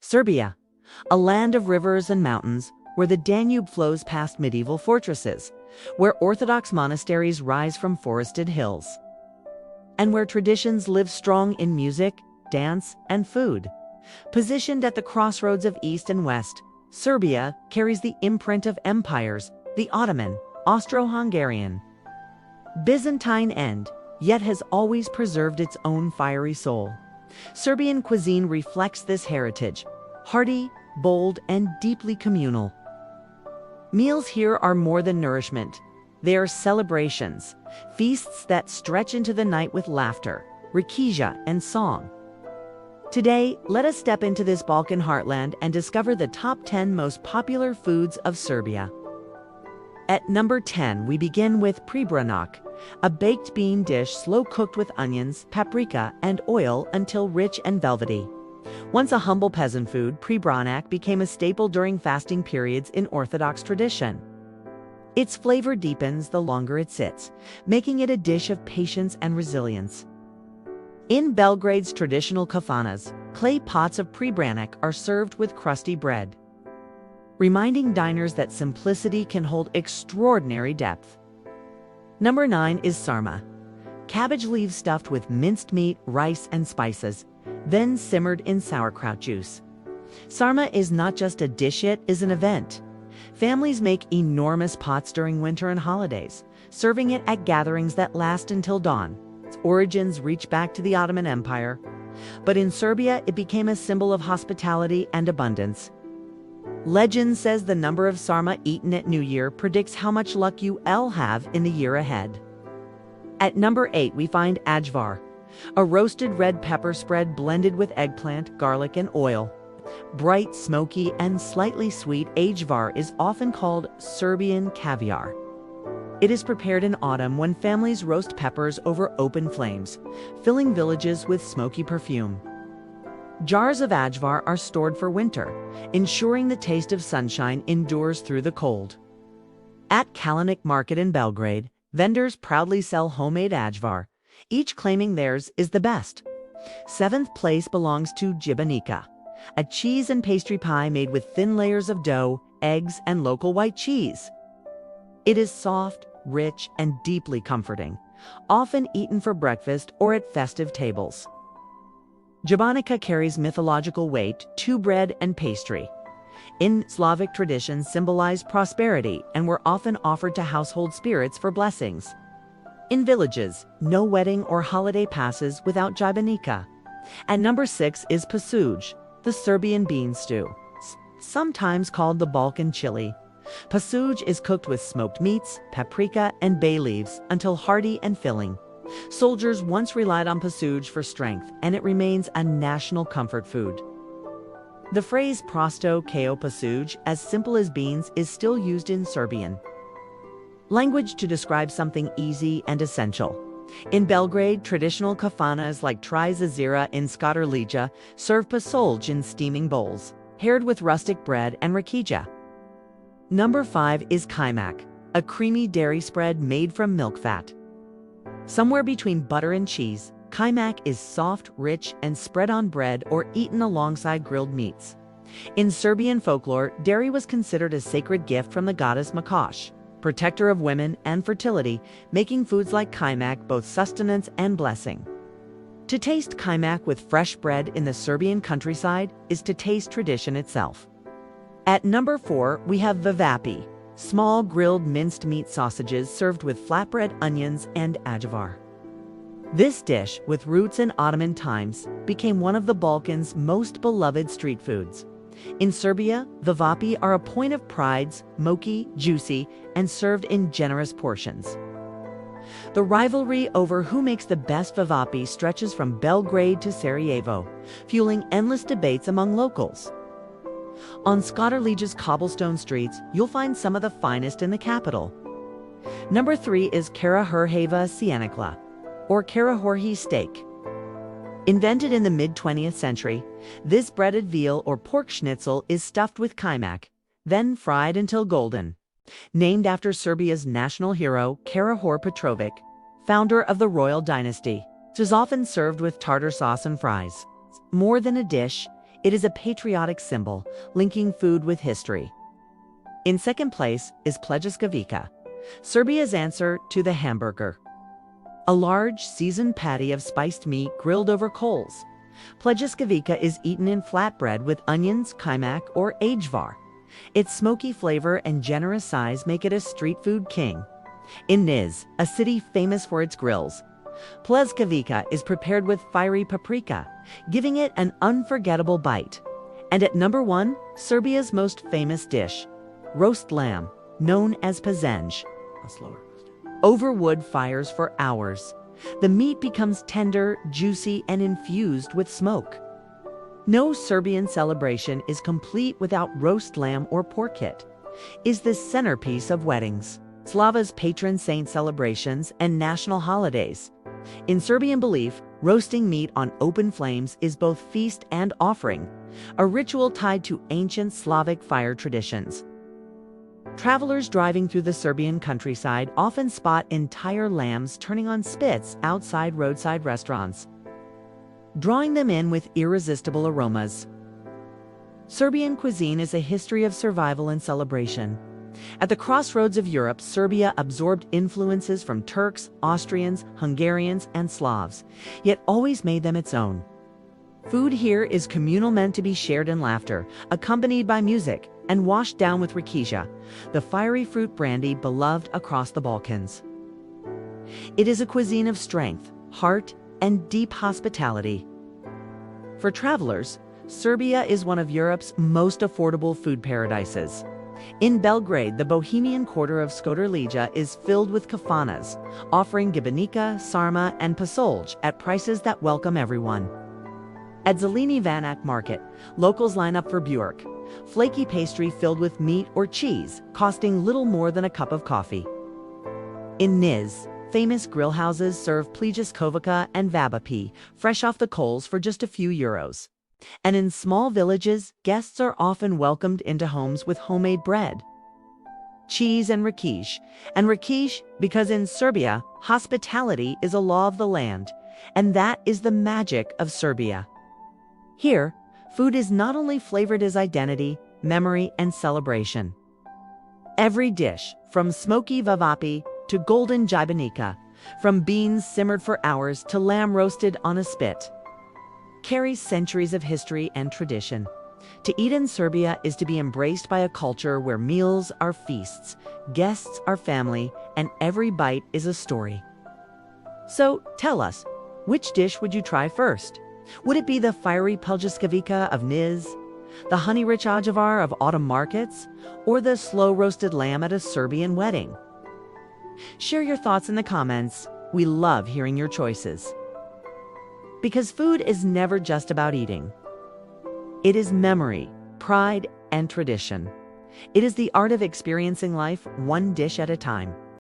Serbia, a land of rivers and mountains where the Danube flows past medieval fortresses, where Orthodox monasteries rise from forested hills, and where traditions live strong in music, dance, and food. Positioned at the crossroads of East and West, Serbia carries the imprint of empires, the Ottoman, Austro-Hungarian, Byzantine, and yet has always preserved its own fiery soul. Serbian cuisine reflects this heritage, hearty, bold, and deeply communal. Meals here are more than nourishment. They are celebrations, feasts that stretch into the night with laughter, rakiza, and song. Today, let us step into this Balkan heartland and discover the top 10 most popular foods of Serbia. At number 10, we begin with pribranak, a baked bean dish slow-cooked with onions, paprika, and oil until rich and velvety. Once a humble peasant food, pribranak became a staple during fasting periods in Orthodox tradition. Its flavor deepens the longer it sits, making it a dish of patience and resilience. In Belgrade's traditional kafanas, clay pots of pribranak are served with crusty bread, reminding diners that simplicity can hold extraordinary depth. Number 9 is sarma, cabbage leaves stuffed with minced meat, rice, and spices, then simmered in sauerkraut juice. Sarma is not just a dish, it is an event. Families make enormous pots during winter and holidays, serving it at gatherings that last until dawn. Its origins reach back to the Ottoman Empire, but in Serbia it became a symbol of hospitality and abundance. Legend says the number of sarma eaten at New Year predicts how much luck you'll have in the year ahead. At number 8, we find ajvar, a roasted red pepper spread blended with eggplant, garlic, and oil. Bright, smoky, and slightly sweet, ajvar is often called Serbian caviar. It is prepared in autumn when families roast peppers over open flames, filling villages with smoky perfume. Jars of ajvar are stored for winter, ensuring the taste of sunshine endures through the cold. At Kalenic Market in Belgrade, vendors proudly sell homemade ajvar, each claiming theirs is the best. 7th place belongs to Ćevapi, a cheese and pastry pie made with thin layers of dough, eggs, and local white cheese. It is soft, rich, and deeply comforting, often eaten for breakfast or at festive tables. Jabonica carries mythological weight, to bread and pastry. In Slavic tradition, symbolize prosperity and were often offered to household spirits for blessings. In villages, no wedding or holiday passes without jabonica. At number 6 is Pasulj, the Serbian bean stew, sometimes called the Balkan chili. Pasulj is cooked with smoked meats, paprika, and bay leaves until hearty and filling. Soldiers once relied on pasulj for strength, and it remains a national comfort food. The phrase prosto kao pasulj, as simple as beans, is still used in Serbian language to describe something easy and essential. In Belgrade, traditional kafanas like Tri Zazira in Ćevapi serve pasulj in steaming bowls, paired with rustic bread and rakiza. Number 5 is kajmak, a creamy dairy spread made from milk fat. Somewhere between butter and cheese, kajmak is soft, rich, and spread on bread or eaten alongside grilled meats. In Serbian folklore, dairy was considered a sacred gift from the goddess Makosh, protector of women and fertility, making foods like kajmak both sustenance and blessing. To taste kajmak with fresh bread in the Serbian countryside is to taste tradition itself. At number 4, we have ćevapi, small grilled minced meat sausages served with flatbread, onions, and ajvar. This dish, with roots in Ottoman times, became one of the Balkans' most beloved street foods. In Serbia, ćevapi are a point of pride, smoky, juicy, and served in generous portions. The rivalry over who makes the best ćevapi stretches from Belgrade to Sarajevo, fueling endless debates among locals. On Ćevapi's cobblestone streets, you'll find some of the finest in the capital. Number 3 is Karaherheva Sienekla, or Karahorhi steak. Invented in the mid-20th century, this breaded veal or pork schnitzel is stuffed with kajmak, then fried until golden. Named after Serbia's national hero, Karađor Petrović, founder of the royal dynasty, it is often served with tartar sauce and fries. More than a dish, It is a patriotic symbol, linking food with history. In second place is Pljeskavica, Serbia's answer to the hamburger. A large, seasoned patty of spiced meat grilled over coals. Pljeskavica is eaten in flatbread with onions, kajmak, or ajvar. Its smoky flavor and generous size make it a street food king. In Niš, a city famous for its grills, Pljeskavica is prepared with fiery paprika, giving it an unforgettable bite. And at number 1, Serbia's most famous dish, roast lamb, known as pasulj. Over wood fires for hours, the meat becomes tender, juicy, and infused with smoke. No Serbian celebration is complete without roast lamb or pork. It is the centerpiece of weddings, Slava's patron saint celebrations, and national holidays. In Serbian belief, roasting meat on open flames is both feast and offering, a ritual tied to ancient Slavic fire traditions. Travelers driving through the Serbian countryside often spot entire lambs turning on spits outside roadside restaurants, drawing them in with irresistible aromas. Serbian cuisine is a history of survival and celebration. At the crossroads of Europe, Serbia absorbed influences from Turks, Austrians, Hungarians, and Slavs, yet always made them its own. Food here is communal, meant to be shared in laughter, accompanied by music, and washed down with rakiša, the fiery fruit brandy beloved across the Balkans. It is a cuisine of strength, heart, and deep hospitality. For travelers, Serbia is one of Europe's most affordable food paradises. In Belgrade, the Bohemian quarter of Škoderlija is filled with kafanas, offering gibanica, sarma, and pasulj at prices that welcome everyone. At Zeleni Vanak Market, locals line up for Burek, flaky pastry filled with meat or cheese, costing little more than a cup of coffee. In Niš, famous grill houses serve Pljeskavica and Ćevapi, fresh off the coals for just a few euros. And in small villages, guests are often welcomed into homes with homemade bread, cheese, and rakish because in Serbia, hospitality is a law of the land, and that is the magic of Serbia. Here, food is not only flavored as identity, memory, and celebration. Every dish, from smoky ćevapi to golden gibanica, from beans simmered for hours to lamb roasted on a spit, carries centuries of history and tradition. To eat in Serbia is to be embraced by a culture where meals are feasts, guests are family, and every bite is a story. So tell us, which dish would you try first? Would it be the fiery Pljeskavica of Niš, the honey-rich ajvar of autumn markets, or the slow-roasted lamb at a Serbian wedding? Share your thoughts in the comments. We love hearing your choices. Because food is never just about eating. It is memory, pride, and tradition. It is the art of experiencing life one dish at a time.